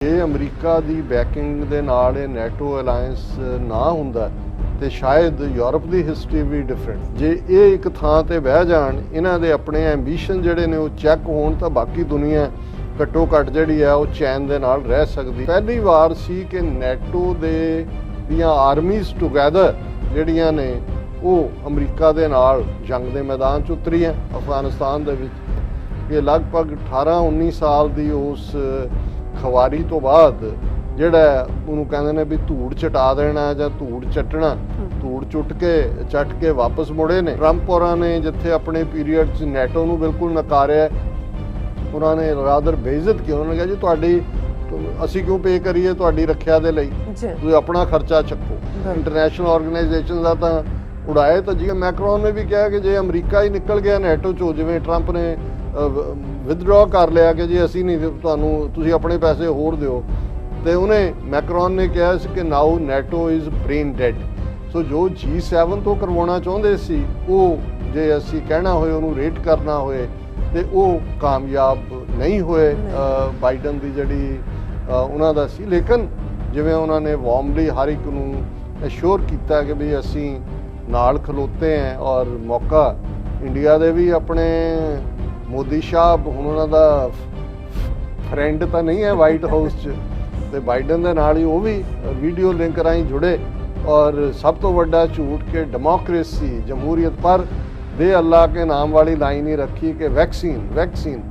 ਜੇ ਅਮਰੀਕਾ ਦੀ ਬੈਕਿੰਗ ਦੇ ਨਾਲ ਇਹ ਨੈਟੋ ਅਲਾਈਅੰਸ ਨਾ ਹੁੰਦਾ ਤੇ ਸ਼ਾਇਦ ਯੂਰਪ ਦੀ ਹਿਸਟਰੀ ਵੀ ਡਿਫਰੈਂਟ। ਜੇ ਇਹ ਇੱਕ ਥਾਂ ਤੇ ਬਹਿ ਜਾਣ, ਇਹਨਾਂ ਦੇ ਆਪਣੇ ਐਂਬੀਸ਼ਨ ਜਿਹੜੇ ਨੇ ਉਹ ਚੈੱਕ ਹੋਣ, ਤਾਂ ਬਾਕੀ ਦੁਨੀਆ ਘੱਟੋ ਘੱਟ ਜਿਹੜੀ ਆ ਉਹ ਚੈਨ ਦੇ ਨਾਲ ਰਹਿ ਸਕਦੀ। ਪਹਿਲੀ ਵਾਰ ਸੀ ਕਿ ਨੈਟੋ ਦੇ ਦੀਆਂ ਆਰਮੀਜ਼ ਟੁਗੈਦਰ ਜਿਹੜੀਆਂ ਨੇ ਉਹ ਅਮਰੀਕਾ ਦੇ ਨਾਲ ਜੰਗ ਦੇ ਮੈਦਾਨ 'ਚ ਉਤਰੀਆਂ ਅਫਗਾਨਿਸਤਾਨ ਦੇ ਵਿੱਚ। ਇਹ ਲਗਭਗ 18-19 ਸਾਲ ਦੀ ਉਸ ਖਵਾਰੀ ਤੋਂ ਬਾਅਦ ਜਿਹੜਾ ਉਹਨੂੰ ਕਹਿੰਦੇ ਨੇ ਵੀ ਧੂੜ ਚਟਾ ਦੇਣਾ ਜਾਂ ਧੂੜ ਚੱਟਣਾ, ਧੂੜ ਚੱਟ ਕੇ ਵਾਪਸ ਮੁੜੇ ਨੇ। ਟਰੰਪ ਹੋਰਾਂ ਨੇ ਜਿੱਥੇ ਆਪਣੇ ਪੀਰੀਅਡ 'ਚ ਨੈਟੋ ਨੂੰ ਬਿਲਕੁਲ ਨਕਾਰਿਆ, ਉਹਨਾਂ ਨੇ ਰਾਦਰ ਬੇਇੱਜ਼ਤ ਕੀਤਾ। ਉਹਨਾਂ ਨੇ ਕਿਹਾ ਜੀ ਤੁਹਾਡੀ ਅਸੀਂ ਕਿਉਂ ਪੇ ਕਰੀਏ ਤੁਹਾਡੀ ਰੱਖਿਆ ਦੇ ਲਈ, ਤੁਸੀਂ ਆਪਣਾ ਖਰਚਾ ਚੱਕੋ। ਇੰਟਰਨੈਸ਼ਨਲ ਆਰਗੇਨਾਈਜੇਸ਼ਨ ਦਾ ਤਾਂ ਉਡਾਏ। ਤਾਂ ਜੀ ਮੈਕਰੋਨ ਨੇ ਵੀ ਕਿਹਾ ਕਿ ਜੇ ਅਮਰੀਕਾ ਹੀ ਨਿਕਲ ਗਿਆ ਨੈਟੋ 'ਚੋਂ, ਜਿਵੇਂ ਟਰੰਪ ਨੇ ਵਿਦਡਰਾ ਕਰ ਲਿਆ ਕਿ ਜੀ ਅਸੀਂ ਨਹੀਂ ਤੁਹਾਨੂੰ, ਤੁਸੀਂ ਆਪਣੇ ਪੈਸੇ ਹੋਰ ਦਿਓ, ਤੇ ਉਹਨੇ ਮੈਕਰੋਨ ਨੇ ਕਿਹਾ ਸੀ ਕਿ ਨਾਓ ਨੈਟੋ ਇਜ਼ ਬ੍ਰੇਨ ਡੈਡ। ਸੋ ਜੋ G7 ਤੋਂ ਕਰਵਾਉਣਾ ਚਾਹੁੰਦੇ ਸੀ, ਉਹ ਜੇ ਅਸੀਂ ਕਹਿਣਾ ਹੋਏ ਉਹਨੂੰ ਰੇਟ ਕਰਨਾ ਹੋਏ, ਤੇ ਉਹ ਕਾਮਯਾਬ ਨਹੀਂ ਹੋਏ। ਬਾਈਡਨ ਦੀ ਜਿਹੜੀ ਉਹਨਾਂ ਦਾ ਸੀ, ਲੇਕਿਨ ਜਿਵੇਂ ਉਹਨਾਂ ਨੇ ਵਾਰਮਲੀ ਹਰ ਇੱਕ ਨੂੰ ਅਸ਼ੋਰ ਕੀਤਾ ਕਿ ਵੀ ਅਸੀਂ ਨਾਲ ਖਲੋਤੇ हैं। ਔਰ ਮੌਕਾ ਇੰਡੀਆ ਦੇ ਵੀ ਆਪਣੇ ਮੋਦੀ ਸਾਹਿਬ ਹੁਣ ਉਹਨਾਂ ਦਾ ਫਰੈਂਡ ਤਾਂ ਨਹੀਂ ਹੈ ਵਾਈਟ ਹਾਊਸ 'ਚ, ਤੇ ਬਾਈਡਨ ਦੇ ਨਾਲ ਹੀ ਉਹ ਵੀ ਵੀਡੀਓ ਲਿੰਕ ਰਾਹੀਂ ਜੁੜੇ। ਔਰ ਸਭ ਤੋਂ ਵੱਡਾ ਝੂਠ ਕਿ ਡੈਮੋਕ੍ਰੇਸੀ ਜਮਹੂਰੀਅਤ ਪਰ ਦੇ ਅੱਲਾ ਕੇ ਨਾਮ ਵਾਲੀ ਲਾਈਨ ਹੀ ਰੱਖੀ ਕਿ ਵੈਕਸੀਨ।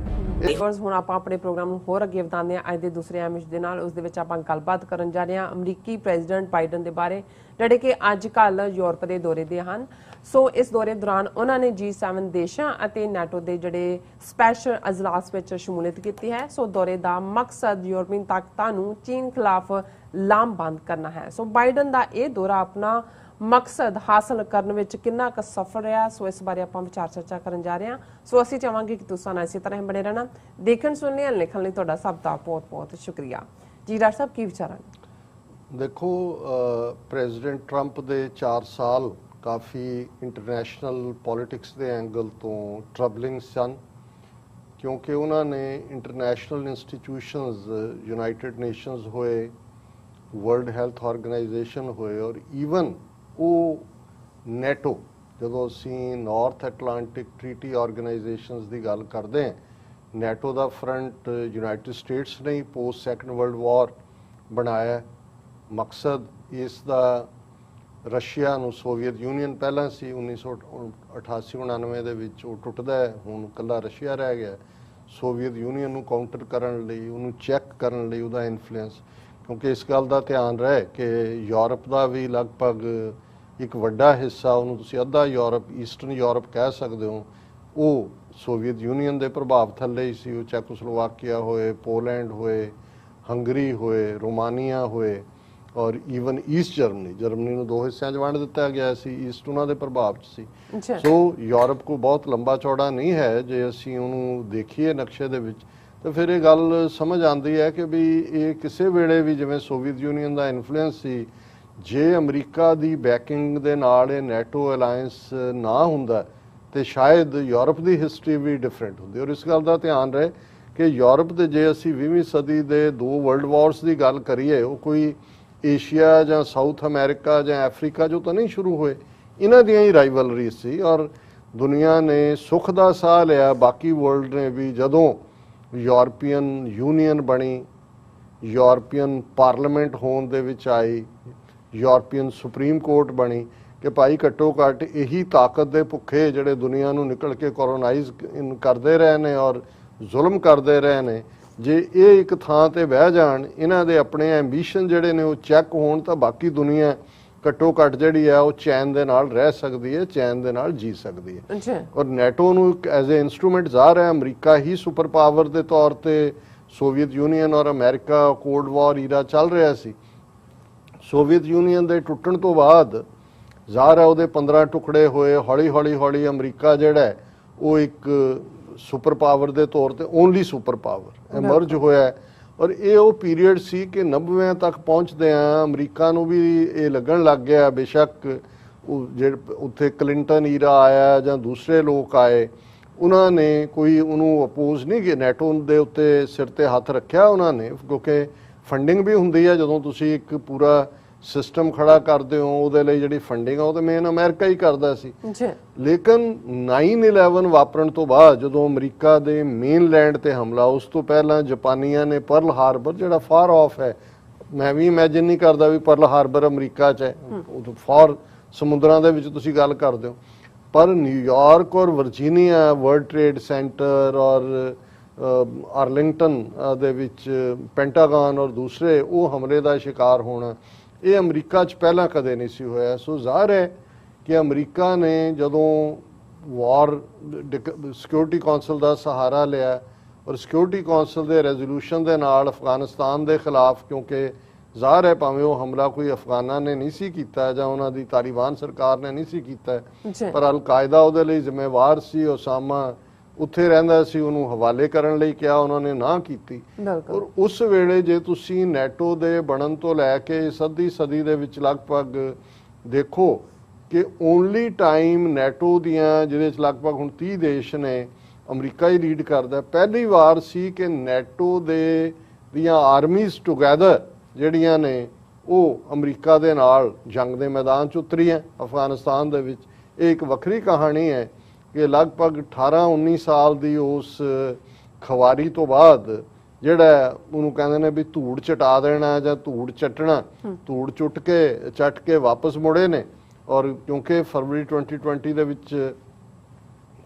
ਹੁਣ ਆਪਾਂ ਆਪਣੇ ਪ੍ਰੋਗਰਾਮ ਨੂੰ ਹੋਰ ਅੱਗੇ ਵਧਾਉਂਦੇ ਹਾਂ ਅੱਜ ਦੇ ਦੂਸਰੇ ਐਮਿਸ਼ ਦੇ ਨਾਲ। ਉਸ ਦੇ ਵਿੱਚ ਆਪਾਂ ਗੱਲਬਾਤ ਕਰਨ ਜਾ ਰਹੇ ਹਾਂ ਅਮਰੀਕੀ ਪ੍ਰੈਜ਼ੀਡੈਂਟ ਬਾਈਡਨ ਦੇ ਬਾਰੇ, ਜਿਹੜੇ ਕਿ ਅੱਜ ਕੱਲ੍ਹ ਯੂਰਪ ਦੇ ਦੌਰੇ ਦੇ ਹਨ। ਸੋ ਇਸ ਦੌਰੇ ਦੌਰਾਨ ਉਹਨਾਂ ਨੇ G7 ਦੇਸ਼ਾਂ ਅਤੇ ਨੈਟੋ ਦੇ ਜਿਹੜੇ ਸਪੈਸ਼ਲ ਅਜਲਾਸ ਵਿੱਚ ਸ਼ਮੂਲੀਅਤ ਕੀਤੀ ਹੈ। ਸੋ ਦੌਰੇ ਦਾ ਮਕਸਦ ਯੂਰਪੀਅਨ ਤਾਕਤਾਂ ਨੂੰ ਚੀਨ ਖਿਲਾਫ ਲਾਮਬੰਦ ਕਰਨਾ ਹੈ। ਸੋ ਬਾਈਡਨ ਦਾ ਇਹ ਦੌਰਾ ਆਪਣਾ ਮਕਸਦ ਹਾਸਲ ਕਰਨ ਵਿੱਚ ਕਿੰਨਾ ਕੁ ਸਫਲ ਰਿਹਾ, ਸੋ ਇਸ ਬਾਰੇ ਆਪਾਂ ਵਿਚਾਰ ਚਰਚਾ ਕਰਨ ਜਾ ਰਹੇ ਹਾਂ। ਸੋ ਅਸੀਂ ਚਾਹਾਂਗੇ ਕਿ ਤੁਸੀਂ ਨਾਲ ਇਸੇ ਤਰ੍ਹਾਂ ਬਣੇ ਰਹਿਣਾ। ਦੇਖਣ ਸੁਣਨ ਲਿਖਣ ਲਈ ਤੁਹਾਡਾ ਸਭ ਦਾ ਬਹੁਤ ਬਹੁਤ ਸ਼ੁਕਰੀਆ ਜੀ। ਡਾਕਟਰ ਸਾਹਿਬ ਕੀ ਵਿਚਾਰਾਂ ਨੇ? ਦੇਖੋ, ਪ੍ਰੈਜ਼ੀਡੈਂਟ ਟਰੰਪ ਦੇ 4 ਸਾਲ ਕਾਫੀ ਇੰਟਰਨੈਸ਼ਨਲ ਪੋਲਿਟਿਕਸ ਦੇ ਐਂਗਲ ਤੋਂ ਟਰਬਲਿੰਗ ਸਨ, ਕਿਉਂਕਿ ਉਹਨਾਂ ਨੇ ਇੰਟਰਨੈਸ਼ਨਲ ਇੰਸਟੀਟਿਊਸ਼ਨਸ, ਯੂਨਾਈਟਿਡ ਨੇਸ਼ਨਸ ਹੋਏ, ਵਰਲਡ ਹੈਲਥ ਆਰਗੇਨਾਈਜੇਸ਼ਨ ਹੋਏ, ਔਰ ਈਵਨ ਉਹ ਨੈਟੋ, ਜਦੋਂ ਅਸੀਂ ਨਾਰਥ ਐਟਲਾਂਟਿਕ ਟ੍ਰੀਟੀ ਆਰਗੇਨਾਈਜੇਸ਼ਨਸ ਦੀ ਗੱਲ ਕਰਦੇ ਹਾਂ, ਨੈਟੋ ਦਾ ਫਰੰਟ ਯੂਨਾਈਟਿਡ ਸਟੇਟਸ ਨੇ ਪੋਸਟ ਸੈਕੰਡ ਵਰਲਡ ਵਾਰ ਬਣਾਇਆ। ਮਕਸਦ ਇਸ ਦਾ ਰਸ਼ੀਆ ਨੂੰ, ਸੋਵੀਅਤ ਯੂਨੀਅਨ ਪਹਿਲਾਂ ਸੀ 1988-99 ਦੇ ਵਿੱਚ ਉਹ ਟੁੱਟਦਾ ਹੈ, ਹੁਣ ਇਕੱਲਾ ਰਸ਼ੀਆ ਰਹਿ ਗਿਆ। ਸੋਵੀਅਤ ਯੂਨੀਅਨ ਨੂੰ ਕਾਊਂਟਰ ਕਰਨ ਲਈ, ਉਹਨੂੰ ਚੈੱਕ ਕਰਨ ਲਈ ਉਹਦਾ ਇਨਫਲੂਐਂਸ, ਕਿਉਂਕਿ ਇਸ ਗੱਲ ਦਾ ਧਿਆਨ ਰਹੇ ਕਿ ਯੂਰਪ ਦਾ ਵੀ ਲਗਭਗ ਇੱਕ ਵੱਡਾ ਹਿੱਸਾ, ਉਹਨੂੰ ਤੁਸੀਂ ਅੱਧਾ ਯੂਰਪ, ਈਸਟਰਨ ਯੂਰਪ ਕਹਿ ਸਕਦੇ ਹੋ, ਉਹ ਸੋਵੀਅਤ ਯੂਨੀਅਨ ਦੇ ਪ੍ਰਭਾਵ ਥੱਲੇ ਹੀ ਸੀ। ਉਹ ਚੈਕੋਸਲੋਵਾਕੀਆ ਹੋਏ, ਪੋਲੈਂਡ ਹੋਏ, ਹੰਗਰੀ ਹੋਏ, ਰੋਮਾਨੀਆ ਹੋਏ, ਔਰ ਈਵਨ ਈਸਟ ਜਰਮਨੀ ਨੂੰ 2 ਹਿੱਸਿਆਂ 'ਚ ਵੰਡ ਦਿੱਤਾ ਗਿਆ ਸੀ। ਈਸਟ ਉਹਨਾਂ ਦੇ ਪ੍ਰਭਾਵ 'ਚ ਸੀ। ਸੋ ਯੂਰਪ ਕੋਈ ਬਹੁਤ ਲੰਬਾ ਚੌੜਾ ਨਹੀਂ ਹੈ। ਜੇ ਅਸੀਂ ਉਹਨੂੰ ਦੇਖੀਏ ਨਕਸ਼ੇ ਦੇ ਵਿੱਚ, ਤਾਂ ਫਿਰ ਇਹ ਗੱਲ ਸਮਝ ਆਉਂਦੀ ਹੈ ਕਿ ਵੀ ਇਹ ਕਿਸੇ ਵੇਲੇ ਵੀ, ਜਿਵੇਂ ਸੋਵੀਅਤ ਯੂਨੀਅਨ ਦਾ ਇਨਫਲੂਐਂਸ ਸੀ, ਜੇ ਅਮਰੀਕਾ ਦੀ ਬੈਕਿੰਗ ਦੇ ਨਾਲ ਇਹ ਨੈਟੋ ਅਲਾਈਅੰਸ ਨਾ ਹੁੰਦਾ ਤੇ ਸ਼ਾਇਦ ਯੂਰਪ ਦੀ ਹਿਸਟਰੀ ਵੀ ਡਿਫਰੈਂਟ ਹੁੰਦੀ। ਔਰ ਇਸ ਗੱਲ ਦਾ ਧਿਆਨ ਰਹੇ ਕਿ ਯੂਰਪ ਦੇ, ਜੇ ਅਸੀਂ 20ਵੀਂ ਸਦੀ ਦੇ 2 ਵਰਲਡ ਵਾਰਸ ਦੀ ਗੱਲ ਕਰੀਏ, ਉਹ ਕੋਈ ਏਸ਼ੀਆ ਜਾਂ ਸਾਊਥ ਅਮਰੀਕਾ ਜਾਂ ਅਫਰੀਕਾ ਜੋ ਤਾਂ ਨਹੀਂ ਸ਼ੁਰੂ ਹੋਏ, ਇਹਨਾਂ ਦੀਆਂ ਹੀ ਰਾਈਵਲਰੀ ਸੀ। ਔਰ ਦੁਨੀਆ ਨੇ ਸੁੱਖ ਦਾ ਸਾਹ ਲਿਆ, ਬਾਕੀ ਵਰਲਡ ਨੇ ਵੀ, ਜਦੋਂ ਯੂਰਪੀਅਨ ਯੂਨੀਅਨ ਬਣੀ, ਯੂਰਪੀਅਨ ਪਾਰਲੀਮੈਂਟ ਹੋਣ ਦੇ ਵਿੱਚ ਆਈ, ਯੂਰਪੀਅਨ ਸੁਪਰੀਮ ਕੋਰਟ ਬਣੀ, ਕਿ ਭਾਈ ਘੱਟੋ ਘੱਟ ਇਹੀ ਤਾਕਤ ਦੇ ਭੁੱਖੇ ਜਿਹੜੇ ਦੁਨੀਆ ਨੂੰ ਨਿਕਲ ਕੇ ਕੋਲੋਨਾਈਜ਼ ਕਰਦੇ ਰਹੇ ਨੇ ਔਰ ਜ਼ੁਲਮ ਕਰਦੇ ਰਹੇ ਨੇ, ਜੇ ਇਹ ਇੱਕ ਥਾਂ ਤੇ ਬਹਿ ਜਾਣ, ਇਹਨਾਂ ਦੇ ਆਪਣੇ ਐਂਬੀਸ਼ਨ ਜਿਹੜੇ ਨੇ ਉਹ ਚੈੱਕ ਹੋਣ, ਤਾਂ ਬਾਕੀ ਦੁਨੀਆ ਘੱਟੋ ਘੱਟ ਜਿਹੜੀ ਹੈ ਉਹ ਚੈਨ ਦੇ ਨਾਲ ਰਹਿ ਸਕਦੀ ਹੈ, ਚੈਨ ਦੇ ਨਾਲ ਜੀ ਸਕਦੀ ਹੈ। ਔਰ ਨੈਟੋ ਨੂੰ ਐਜ਼ ਏ ਇੰਸਟਰੂਮੈਂਟ ਜ਼ਾਹਰ ਹੈ ਅਮਰੀਕਾ ਹੀ ਸੁਪਰ ਪਾਵਰ ਦੇ ਤੌਰ ਤੇ, ਸੋਵੀਅਤ ਯੂਨੀਅਨ ਔਰ ਅਮਰੀਕਾ ਕੋਲਡ ਵਾਰ ਈਰਾ ਚੱਲ ਰਿਹਾ ਸੀ। ਸੋਵੀਅਤ ਯੂਨੀਅਨ ਦੇ ਟੁੱਟਣ ਤੋਂ ਬਾਅਦ ਜ਼ਾਹਰ ਹੈ ਉਹਦੇ 15 ਟੁਕੜੇ ਹੋਏ। ਹੌਲੀ ਅਮਰੀਕਾ ਜਿਹੜਾ ਉਹ ਇੱਕ ਸੁਪਰ ਪਾਵਰ ਦੇ ਤੌਰ ਤੇ ਓਨਲੀ ਸੁਪਰ ਪਾਵਰ ਐਮਰਜ ਹੋਇਆ। ਔਰ ਇਹ ਉਹ ਪੀਰੀਅਡ ਸੀ ਕਿ 90ਵਿਆਂ ਤੱਕ ਪਹੁੰਚਦੇ ਆ ਅਮਰੀਕਾ ਨੂੰ ਵੀ ਇਹ ਲੱਗਣ ਲੱਗ ਗਿਆ, ਬੇਸ਼ੱਕ ਉਹ ਜਿਹੜੇ ਉੱਥੇ ਕਲਿੰਟਨ ਈਰਾ ਆਇਆ ਜਾਂ ਦੂਸਰੇ ਲੋਕ ਆਏ, ਉਹਨਾਂ ਨੇ ਕੋਈ ਉਹਨੂੰ ਅਪੋਜ਼ ਨਹੀਂ ਕਿ ਨੈਟੋ ਦੇ ਉੱਤੇ ਸਿਰ ਤੇ ਹੱਥ ਰੱਖਿਆ ਉਹਨਾਂ ਨੇ, ਕਿਉਂਕਿ ਫੰਡਿੰਗ ਵੀ ਹੁੰਦੀ ਹੈ ਜਦੋਂ ਤੁਸੀਂ ਇੱਕ ਪੂਰਾ ਸਿਸਟਮ ਖੜਾ ਕਰਦੇ ਹੋ, ਉਹਦੇ ਲਈ ਜਿਹੜੀ ਫੰਡਿੰਗ ਆ ਉਹ ਤਾਂ ਮੇਨ ਅਮਰੀਕਾ ਹੀ ਕਰਦਾ ਸੀ। ਲੇਕਿਨ 9/11 ਵਾਪਰਨ ਤੋਂ ਬਾਅਦ ਜਦੋਂ ਅਮਰੀਕਾ ਦੇ ਮੇਨਲੈਂਡ ਤੇ ਹਮਲਾ, ਉਸ ਤੋਂ ਪਹਿਲਾਂ ਜਾਪਾਨੀਆਂ ਨੇ ਪਰਲ ਹਾਰਬਰ, ਜਿਹੜਾ ਫਾਰ ਆਫ ਹੈ, ਮੈਂ ਵੀ ਇਮੇਜਿਨ ਨਹੀਂ ਕਰਦਾ ਵੀ ਪਰਲ ਹਾਰਬਰ ਅਮਰੀਕਾ 'ਚ ਹੈ, ਉਹ ਫਾਰ ਸਮੁੰਦਰਾਂ ਦੇ ਵਿੱਚ ਤੁਸੀਂ ਗੱਲ ਕਰਦੇ ਹੋ, ਪਰ ਨਿਊਯਾਰਕ ਔਰ ਵਰਜੀਨੀਆ, ਵਰਲਡ ਟ੍ਰੇਡ ਸੈਂਟਰ ਔਰ ਆਰਲਿੰਗਟਨ ਦੇ ਵਿੱਚ ਪੈਂਟਾਗਨ ਔਰ ਦੂਸਰੇ, ਉਹ ਹਮਲੇ ਦਾ ਸ਼ਿਕਾਰ ਹੋਣਾ, ਇਹ ਅਮਰੀਕਾ 'ਚ ਪਹਿਲਾਂ ਕਦੇ ਨਹੀਂ ਸੀ ਹੋਇਆ। ਸੋ ਜ਼ਾਹਰ ਹੈ ਕਿ ਅਮਰੀਕਾ ਨੇ ਜਦੋਂ ਵਾਰ ਸਿਕਿਉਰਿਟੀ ਕੌਂਸਲ ਦਾ ਸਹਾਰਾ ਲਿਆ ਔਰ ਸਿਕਿਉਰਿਟੀ ਕੌਂਸਲ ਦੇ ਰੈਜ਼ੋਲੂਸ਼ਨ ਦੇ ਨਾਲ ਅਫਗਾਨਿਸਤਾਨ ਦੇ ਖਿਲਾਫ, ਕਿਉਂਕਿ ਜ਼ਾਹਰ ਹੈ ਭਾਵੇਂ ਉਹ ਹਮਲਾ ਕੋਈ ਅਫਗਾਨਾਂ ਨੇ ਨਹੀਂ ਸੀ ਕੀਤਾ ਜਾਂ ਉਹਨਾਂ ਦੀ ਤਾਲਿਬਾਨ ਸਰਕਾਰ ਨੇ ਨਹੀਂ ਸੀ ਕੀਤਾ, ਪਰ ਅਲ-ਕਾਇਦਾ ਉਹਦੇ ਲਈ ਜ਼ਿੰਮੇਵਾਰ ਸੀ। ਉਸਾਮਾ ਉੱਥੇ ਰਹਿੰਦਾ ਸੀ, ਉਹਨੂੰ ਹਵਾਲੇ ਕਰਨ ਲਈ ਕਿਹਾ, ਉਹਨਾਂ ਨੇ ਨਾ ਕੀਤੀ। ਔਰ ਉਸ ਵੇਲੇ ਜੇ ਤੁਸੀਂ ਨੈਟੋ ਦੇ ਬਣਨ ਤੋਂ ਲੈ ਕੇ ਸਦੀ ਦੇ ਵਿੱਚ ਲਗਭਗ ਦੇਖੋ ਕਿ ਓਨਲੀ ਟਾਈਮ ਨੈਟੋ ਦੀਆਂ ਜਿਹਦੇ 'ਚ ਲਗਭਗ ਹੁਣ 30 ਦੇਸ਼ ਨੇ, ਅਮਰੀਕਾ ਹੀ ਲੀਡ ਕਰਦਾ, ਪਹਿਲੀ ਵਾਰ ਸੀ ਕਿ ਨੈਟੋ ਦੀਆਂ ਆਰਮੀਜ਼ ਟੁਗੈਦਰ ਜਿਹੜੀਆਂ ਨੇ ਉਹ ਅਮਰੀਕਾ ਦੇ ਨਾਲ ਜੰਗ ਦੇ ਮੈਦਾਨ 'ਚ ਉਤਰੀਆਂ ਅਫਗਾਨਿਸਤਾਨ ਦੇ ਵਿੱਚ। ਇਹ ਇੱਕ ਵੱਖਰੀ ਕਹਾਣੀ ਹੈ ਕਿ ਲਗਭਗ 18-19 ਸਾਲ ਦੀ ਉਸ ਖਵਾਰੀ ਤੋਂ ਬਾਅਦ ਜਿਹੜਾ ਉਹਨੂੰ ਕਹਿੰਦੇ ਨੇ ਵੀ ਧੂੜ ਚਟਾ ਦੇਣਾ ਜਾਂ ਧੂੜ ਚੱਟਣਾ, ਧੂੜ ਚੱਟ ਕੇ ਵਾਪਸ ਮੁੜੇ ਨੇ। ਔਰ ਕਿਉਂਕਿ ਫਰਵਰੀ 2020 ਦੇ ਵਿੱਚ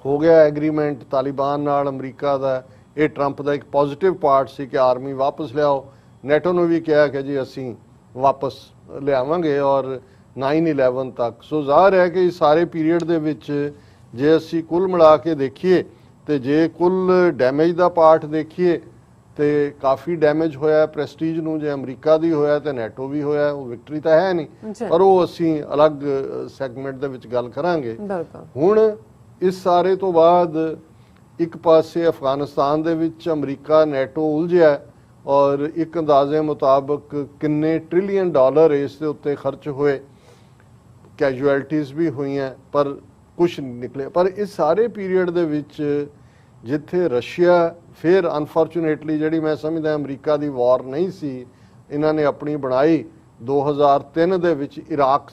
ਹੋ ਗਿਆ ਐਗਰੀਮੈਂਟ ਤਾਲਿਬਾਨ ਨਾਲ ਅਮਰੀਕਾ ਦਾ, ਇਹ ਟਰੰਪ ਦਾ ਇੱਕ ਪੋਜ਼ਿਟਿਵ ਪਾਰਟ ਸੀ ਕਿ ਆਰਮੀ ਵਾਪਸ ਲਿਆਓ। ਨੈਟੋ ਨੂੰ ਵੀ ਕਿਹਾ ਕਿ ਜੀ ਅਸੀਂ ਵਾਪਸ ਲਿਆਵਾਂਗੇ ਔਰ 9/11 ਤੱਕ। ਸੋ ਜ਼ਾਹਰ ਹੈ ਕਿ ਇਸ ਸਾਰੇ ਪੀਰੀਅਡ ਦੇ ਵਿੱਚ ਜੇ ਅਸੀਂ ਕੁੱਲ ਮਿਲਾ ਕੇ ਦੇਖੀਏ ਤੇ ਜੇ ਕੁੱਲ ਡੈਮੇਜ ਦਾ ਪਾਰਟ ਦੇਖੀਏ ਤੇ ਕਾਫੀ ਡੈਮੇਜ ਹੋਇਆ ਪ੍ਰੈਸਟੀਜ ਨੂੰ, ਜੇ ਅਮਰੀਕਾ ਦੀ ਹੋਇਆ ਤੇ ਨੈਟੋ ਵੀ ਹੋਇਆ। ਉਹ ਵਿਕਟਰੀ ਤਾਂ ਹੈ ਨਹੀਂ, ਪਰ ਉਹ ਅਸੀਂ ਅਲੱਗ ਸੈਗਮੈਂਟ ਦੇ ਵਿੱਚ ਗੱਲ ਕਰਾਂਗੇ। ਹੁਣ ਇਸ ਸਾਰੇ ਤੋਂ ਬਾਅਦ ਇੱਕ ਪਾਸੇ ਅਫਗਾਨਿਸਤਾਨ ਦੇ ਵਿੱਚ ਅਮਰੀਕਾ ਨੈਟੋ ਉਲਝਿਆ ਔਰ ਇੱਕ ਅੰਦਾਜ਼ੇ ਮੁਤਾਬਕ ਕਿੰਨੇ ਟ੍ਰਿਲੀਅਨ ਡਾਲਰ ਇਸ ਦੇ ਉੱਤੇ ਖਰਚ ਹੋਏ, ਕੈਜੂਅਲਟੀਜ਼ ਵੀ ਹੋਈਆਂ ਪਰ ਕੁਛ ਨਹੀਂ ਨਿਕਲੇ। ਪਰ ਇਸ ਸਾਰੇ ਪੀਰੀਅਡ ਦੇ ਵਿੱਚ ਜਿੱਥੇ ਰਸ਼ੀਆ ਫਿਰ ਅਨਫੋਰਚੂਨੇਟਲੀ, ਜਿਹੜੀ ਮੈਂ ਸਮਝਦਾ ਅਮਰੀਕਾ ਦੀ ਵਾਰ ਨਹੀਂ ਸੀ, ਇਹਨਾਂ ਨੇ ਆਪਣੀ ਬਣਾਈ 2003 ਦੇ ਵਿੱਚ ਇਰਾਕ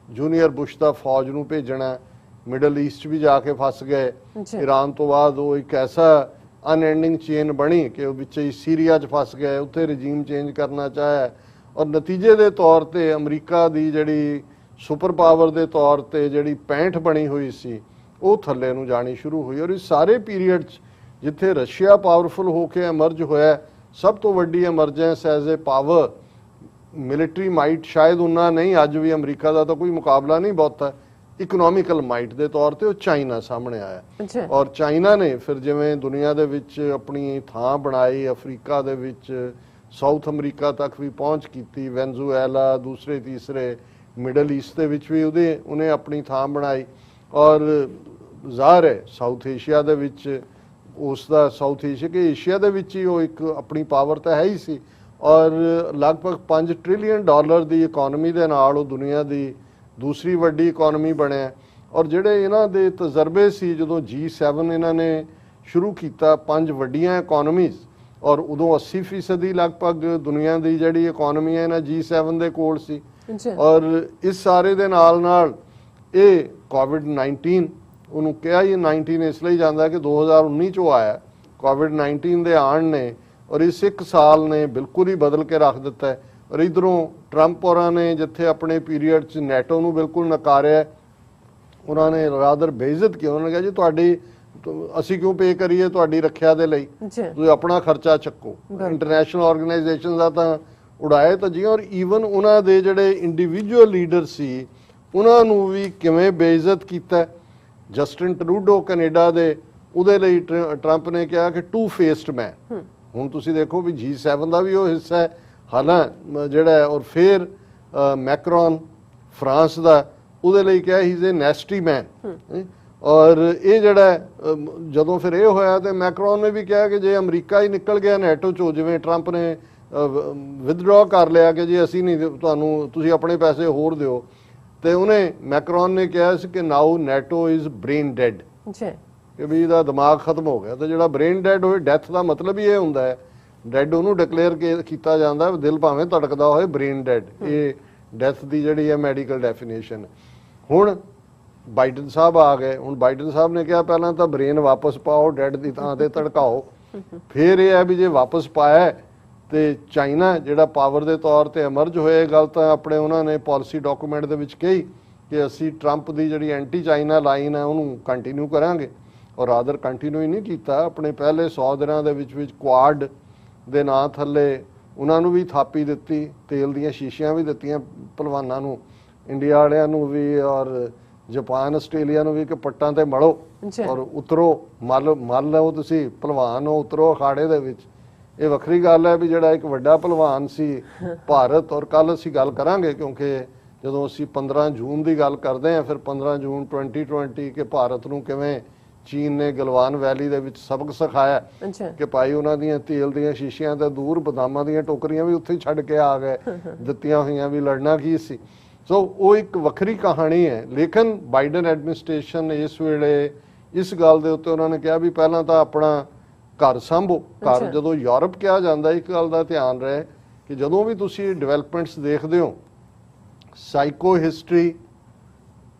ਜੂਨੀਅਰ ਬੁਸ਼ ਦਾ ਫੌਜ ਨੂੰ ਭੇਜਣਾ, ਮਿਡਲ ਈਸਟ ਵੀ ਜਾ ਕੇ ਫਸ ਗਏ। ਈਰਾਨ ਤੋਂ ਬਾਅਦ ਉਹ ਇੱਕ ਐਸਾ ਅਨਐਂਡਿੰਗ ਚੇਨ ਬਣੀ ਕਿ ਉਹ ਵਿੱਚ ਹੀ ਸੀਰੀਆ 'ਚ ਫਸ ਗਏ, ਉੱਥੇ ਰਜੀਮ ਚੇਂਜ ਕਰਨਾ ਚਾਹਿਆ ਔਰ ਨਤੀਜੇ ਦੇ ਤੌਰ ਤੇ ਅਮਰੀਕਾ ਦੀ ਜਿਹੜੀ ਸੁਪਰ ਪਾਵਰ ਦੇ ਤੌਰ ਤੇ ਜਿਹੜੀ 65 ਬਣੀ ਹੋਈ ਸੀ ਉਹ ਥੱਲੇ ਨੂੰ ਜਾਣੀ ਸ਼ੁਰੂ ਹੋਈ। ਔਰ ਇਸ ਸਾਰੇ ਪੀਰੀਅਡ 'ਚ ਜਿੱਥੇ ਰਸ਼ੀਆ ਪਾਵਰਫੁਲ ਹੋ ਕੇ ਐਮਰਜ ਹੋਇਆ, ਸਭ ਤੋਂ ਵੱਡੀ emergence as a power, military might ਸ਼ਾਇਦ ਉਹਨਾਂ ਨਹੀਂ, ਅੱਜ ਵੀ ਅਮਰੀਕਾ ਦਾ ਤਾਂ ਕੋਈ ਮੁਕਾਬਲਾ ਨਹੀਂ ਬਹੁਤਾ, ਇਕਨੋਮਿਕਲ ਮਾਈਟ ਦੇ ਤੌਰ ਤੇ ਉਹ ਚਾਈਨਾ ਸਾਹਮਣੇ ਆਇਆ। ਔਰ ਚਾਈਨਾ ਨੇ ਫਿਰ ਜਿਵੇਂ ਦੁਨੀਆ ਦੇ ਵਿੱਚ ਆਪਣੀ ਥਾਂ ਬਣਾਈ, ਅਫਰੀਕਾ ਦੇ ਵਿੱਚ ਸਾਊਥ ਅਮਰੀਕਾ ਤੱਕ ਵੀ ਪਹੁੰਚ ਕੀਤੀ, ਵੈਨਜ਼ੂਏਲਾ ਦੂਸਰੇ ਤੀਸਰੇ, ਮਿਡਲ ਈਸਟ ਦੇ ਵਿੱਚ ਵੀ ਉਹਨੇ ਆਪਣੀ ਥਾਂ ਬਣਾਈ। ਔਰ ਜ਼ਾਹਰ ਹੈ ਸਾਊਥ ਏਸ਼ੀਆ ਦੇ ਵਿੱਚ ਉਸ ਦਾ, ਸਾਊਥ ਏਸ਼ੀਆ ਦੇ ਵਿੱਚ ਹੀ ਉਹ ਇੱਕ ਆਪਣੀ ਪਾਵਰ ਤਾਂ ਹੈ ਹੀ ਸੀ। ਔਰ ਲਗਭਗ 5 ਟ੍ਰਿਲੀਅਨ ਡਾਲਰ ਦੀ ਇਕਨੋਮੀ ਦੇ ਨਾਲ ਉਹ ਦੁਨੀਆ ਦੀ ਦੂਸਰੀ ਵੱਡੀ ਇਕਨੋਮੀ ਬਣਿਆ। ਔਰ ਜਿਹੜੇ ਇਹਨਾਂ ਦੇ ਤਜਰਬੇ ਸੀ ਜਦੋਂ G7 ਇਹਨਾਂ ਨੇ ਸ਼ੁਰੂ ਕੀਤਾ, 5 ਵੱਡੀਆਂ ਇਕਨੋਮੀਜ਼, ਔਰ ਉਦੋਂ 80% ਲਗਭਗ ਦੁਨੀਆ ਦੀ ਜਿਹੜੀ ਇਕਨੋਮੀ ਹੈ ਇਹਨਾਂ G7 ਦੇ ਕੋਲ ਸੀ। ਔਰ ਇਸ ਸਾਰੇ ਦੇ ਨਾਲ ਇਹ ਕੋਵਿਡ-19, ਉਹਨੂੰ ਕਿਹਾ ਹੀ 19 ਇਸ ਲਈ ਜਾਂਦਾ ਕਿ 2019 'ਚੋਂ ਆਇਆ, ਕੋਵਿਡ-19 ਦੇ ਆਉਣ ਨੇ ਔਰ ਇਸ ਇੱਕ ਸਾਲ ਨੇ ਬਿਲਕੁਲ ਹੀ ਬਦਲ ਕੇ ਰੱਖ ਦਿੱਤਾ ਹੈ। ਔਰ ਇਧਰੋਂ ਟਰੰਪ ਹੋਰਾਂ ਨੇ ਜਿੱਥੇ ਆਪਣੇ ਪੀਰੀਅਡ 'ਚ ਨੈਟੋ ਨੂੰ ਬਿਲਕੁਲ ਨਕਾਰਿਆ, ਉਹਨਾਂ ਨੇ ਰਾਦਰ ਬੇਇੱਜ਼ਤ ਕੀਤਾ। ਉਹਨਾਂ ਨੇ ਕਿਹਾ ਜੀ ਤੁਹਾਡੀ ਅਸੀਂ ਕਿਉਂ ਪੇ ਕਰੀਏ ਤੁਹਾਡੀ ਰੱਖਿਆ ਦੇ ਲਈ, ਤੁਸੀਂ ਆਪਣਾ ਖਰਚਾ ਚੱਕੋ। ਇੰਟਰਨੈਸ਼ਨਲ ਆਰਗੇਨਾਈਜੇਸ਼ਨ ਦਾ ਤਾਂ ਉਡਾਏ ਤਾਂ ਜੀ। ਔਰ ਈਵਨ ਉਹਨਾਂ ਦੇ ਜਿਹੜੇ ਇੰਡੀਵਿਜੂਅਲ ਲੀਡਰ ਸੀ ਉਹਨਾਂ ਨੂੰ ਵੀ ਕਿਵੇਂ ਬੇਇੱਜ਼ਤ ਕੀਤਾ। ਜਸਟਿਨ ਟਰੂਡੋ ਕੈਨੇਡਾ ਦੇ, ਉਹਦੇ ਲਈ ਟਰੰਪ ਨੇ ਕਿਹਾ ਕਿ ਟੂ ਫੇਸਡ ਮੈਨ। ਹੁਣ ਤੁਸੀਂ ਦੇਖੋ ਵੀ G7 ਦਾ ਵੀ ਉਹ ਹਿੱਸਾ ਹੈ ਹਾਲਾਂ ਜਿਹੜਾ। ਔਰ ਫਿਰ ਮੈਕਰੋਨ ਫਰਾਂਸ ਦਾ, ਉਹਦੇ ਲਈ ਕਿਹਾ ਹੀ ਇਜ਼ ਏ ਨੈਸਟੀ ਮੈਨ। ਔਰ ਇਹ ਜਿਹੜਾ ਜਦੋਂ ਫਿਰ ਇਹ ਹੋਇਆ ਤੇ ਮੈਕਰੋਨ ਨੇ ਵੀ ਕਿਹਾ ਕਿ ਜੇ ਅਮਰੀਕਾ ਹੀ ਨਿਕਲ ਗਿਆ ਨੈਟੋ ਚੋਂ, ਜਿਵੇਂ ਟਰੰਪ ਨੇ ਵਿਦਡਰਾ ਕਰ ਲਿਆ ਕਿ ਜੀ ਅਸੀਂ ਨਹੀਂ ਤੁਹਾਨੂੰ, ਤੁਸੀਂ ਆਪਣੇ ਪੈਸੇ ਹੋਰ ਦਿਓ, ਤੇ ਉਹਨੇ ਮੈਕਰੋਨ ਨੇ ਕਿਹਾ ਸੀ ਕਿ ਨਾਓ ਨੈਟੋ ਇਜ਼ ਬ੍ਰੇਨ ਡੈਡ, ਕਿ ਵੀ ਇਹਦਾ ਦਿਮਾਗ ਖਤਮ ਹੋ ਗਿਆ। ਤੇ ਜਿਹੜਾ ਬ੍ਰੇਨ ਡੈਡ ਹੋਏ, ਡੈਥ ਦਾ ਮਤਲਬ ਹੀ ਇਹ ਹੁੰਦਾ ਹੈ ਡੈਡ ਉਹਨੂੰ ਡਿਕਲੇਅਰ ਕੀਤਾ ਜਾਂਦਾ, ਦਿਲ ਭਾਵੇਂ ਧੜਕਦਾ ਹੋਏ, ਬ੍ਰੇਨ ਡੈਡ। ਇਹ ਡੈਥ ਦੀ ਜਿਹੜੀ ਹੈ ਮੈਡੀਕਲ ਡੈਫੀਨੇਸ਼ਨ। ਹੁਣ ਬਾਈਡਨ ਸਾਹਿਬ ਆ ਗਏ। ਹੁਣ ਬਾਈਡਨ ਸਾਹਿਬ ਨੇ ਕਿਹਾ ਪਹਿਲਾਂ ਤਾਂ ਬ੍ਰੇਨ ਵਾਪਸ ਪਾਓ, ਡੈਡ ਦੀ ਥਾਂ ਤੇ ਧੜਕਾਓ। ਫਿਰ ਇਹ ਹੈ ਵੀ ਜੇ ਵਾਪਸ ਪਾਇਆ ਤੇ ਚਾਈਨਾ ਜਿਹੜਾ ਪਾਵਰ ਦੇ ਤੌਰ ਤੇ ਐਮਰਜ ਹੋਏ, ਗੱਲ ਤਾਂ ਆਪਣੇ ਉਹਨਾਂ ਨੇ ਪਾਲਿਸੀ ਡਾਕੂਮੈਂਟ ਦੇ ਵਿੱਚ ਕਹੀ ਕਿ ਅਸੀਂ ਟਰੰਪ ਦੀ ਜਿਹੜੀ ਐਂਟੀ ਚਾਈਨਾ ਲਾਈਨ ਹੈ ਉਹਨੂੰ ਕੰਟੀਨਿਊ ਕਰਾਂਗੇ, ਔਰ ਆਦਰ ਕੰਟੀਨਿਊ ਹੀ ਨਹੀਂ ਕੀਤਾ। ਆਪਣੇ ਪਹਿਲੇ 100 ਦਿਨਾਂ ਦੇ ਵਿੱਚ ਕੁਆਡ ਦੇ ਨਾਂ ਥੱਲੇ ਉਹਨਾਂ ਨੂੰ ਵੀ ਥਾਪੀ ਦਿੱਤੀ, ਤੇਲ ਦੀਆਂ ਸ਼ੀਸ਼ੀਆਂ ਵੀ ਦਿੱਤੀਆਂ ਭਲਵਾਨਾਂ ਨੂੰ, ਇੰਡੀਆ ਵਾਲਿਆਂ ਨੂੰ ਵੀ ਔਰ ਜਾਪਾਨ ਆਸਟ੍ਰੇਲੀਆ ਨੂੰ ਵੀ, ਕਿ ਪੱਟਾਂ ਤੇ ਮੜੋ ਔਰ ਉਤਰੋ, ਮੱਲ ਲਓ, ਤੁਸੀਂ ਭਲਵਾਨ ਹੋ, ਉਤਰੋ ਅਖਾੜੇ ਦੇ ਵਿੱਚ। ਇਹ ਵੱਖਰੀ ਗੱਲ ਹੈ ਵੀ ਜਿਹੜਾ ਇੱਕ ਵੱਡਾ ਭਲਵਾਨ ਸੀ ਭਾਰਤ, ਔਰ ਕੱਲ ਅਸੀਂ ਗੱਲ ਕਰਾਂਗੇ ਕਿਉਂਕਿ ਜਦੋਂ ਅਸੀਂ 15 ਜੂਨ ਦੀ ਗੱਲ ਕਰਦੇ ਹਾਂ, ਫਿਰ 15 ਜੂਨ 2020 ਕਿ ਭਾਰਤ ਨੂੰ ਕਿਵੇਂ ਚੀਨ ਨੇ ਗਲਵਾਨ ਵੈਲੀ ਦੇ ਵਿੱਚ ਸਬਕ ਸਿਖਾਇਆ ਕਿ ਭਾਈ ਉਹਨਾਂ ਦੀਆਂ ਤੇਲ ਦੀਆਂ ਸ਼ੀਸ਼ੀਆਂ ਤਾਂ ਦੂਰ, ਬਦਾਮਾਂ ਦੀਆਂ ਟੋਕਰੀਆਂ ਵੀ ਉੱਥੇ ਛੱਡ ਕੇ ਆ ਗਏ ਦਿੱਤੀਆਂ ਹੋਈਆਂ, ਵੀ ਲੜਨਾ ਕੀ ਸੀ। ਸੋ ਉਹ ਇੱਕ ਵੱਖਰੀ ਕਹਾਣੀ ਹੈ। ਲੇਕਿਨ ਬਾਈਡਨ ਐਡਮਿਨਿਸਟ੍ਰੇਸ਼ਨ ਇਸ ਵੇਲੇ ਇਸ ਗੱਲ ਦੇ ਉੱਤੇ ਉਹਨਾਂ ਨੇ ਕਿਹਾ ਵੀ ਪਹਿਲਾਂ ਤਾਂ ਆਪਣਾ ਘਰ ਸੰਭੋ। ਘਰ ਜਦੋਂ ਯੂਰਪ ਕਿਹਾ ਜਾਂਦਾ, ਇੱਕ ਗੱਲ ਦਾ ਧਿਆਨ ਰਹੇ ਕਿ ਜਦੋਂ ਵੀ ਤੁਸੀਂ ਡਿਵੈਲਪਮੈਂਟਸ ਦੇਖਦੇ ਹੋ, ਸਾਈਕੋ ਹਿਸਟਰੀ,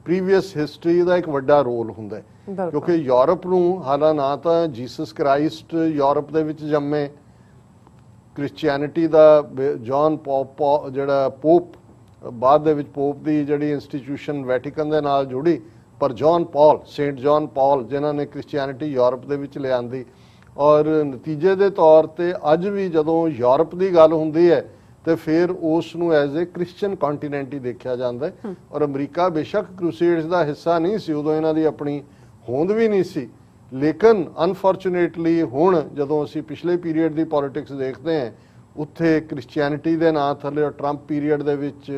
ਪ੍ਰੀਵੀਅਸ ਹਿਸਟਰੀ ਦਾ ਇੱਕ ਵੱਡਾ ਰੋਲ ਹੁੰਦਾ ਹੈ। ਕਿਉਂਕਿ ਯੂਰਪ ਨੂੰ ਹਾਲਾਂ ਨਾ ਤਾਂ ਜੀਸਸ ਕ੍ਰਾਈਸਟ ਯੂਰਪ ਦੇ ਵਿੱਚ ਜੰਮੇ, ਕ੍ਰਿਸਚੀਅਨਿਟੀ ਦਾ ਜੌਨ ਪੋਪ ਜਿਹੜਾ ਪੋਪ ਬਾਅਦ ਦੇ ਵਿੱਚ ਪੋਪ ਦੀ ਜਿਹੜੀ ਇੰਸਟੀਟਿਊਸ਼ਨ ਵੈਟੀਕਨ ਦੇ ਨਾਲ ਜੁੜੀ, ਪਰ ਜੌਨ ਪੌਲ, ਸੇਂਟ ਜੌਨ ਪੌਲ, ਜਿਨ੍ਹਾਂ ਨੇ ਕ੍ਰਿਸਚੀਅਨਿਟੀ ਯੂਰਪ ਦੇ ਵਿੱਚ ਲਿਆਂਦੀ। ਔਰ ਨਤੀਜੇ ਦੇ ਤੌਰ ਤੇ ਅੱਜ ਵੀ ਜਦੋਂ ਯੂਰਪ ਦੀ ਗੱਲ ਹੁੰਦੀ ਹੈ ਤੇ ਫਿਰ ਉਸ ਨੂੰ ਐਜ਼ ਏ ਕ੍ਰਿਸਚੀਅਨ ਕੰਟੀਨੈਂਟ ਹੀ ਦੇਖਿਆ ਜਾਂਦਾ ਹੈ। ਔਰ ਅਮਰੀਕਾ ਬੇਸ਼ੱਕ ਕਰੂਸੇਡਸ ਦਾ ਹਿੱਸਾ ਨਹੀਂ ਸੀ, ਉਦੋਂ ਇਹਨਾਂ ਦੀ ਆਪਣੀ ਹੋਂਦ ਵੀ ਨਹੀਂ ਸੀ। ਲੇਕਿਨ ਅਨਫੋਰਚੂਨੇਟਲੀ ਹੁਣ ਜਦੋਂ ਅਸੀਂ ਪਿਛਲੇ ਪੀਰੀਅਡ ਦੀ ਪੋਲਿਟਿਕਸ ਦੇਖਦੇ ਹਾਂ, ਉੱਥੇ ਕ੍ਰਿਸਚੀਅਨਿਟੀ ਦੇ ਨਾਂ ਥੱਲੇ ਟਰੰਪ ਪੀਰੀਅਡ ਦੇ ਵਿੱਚ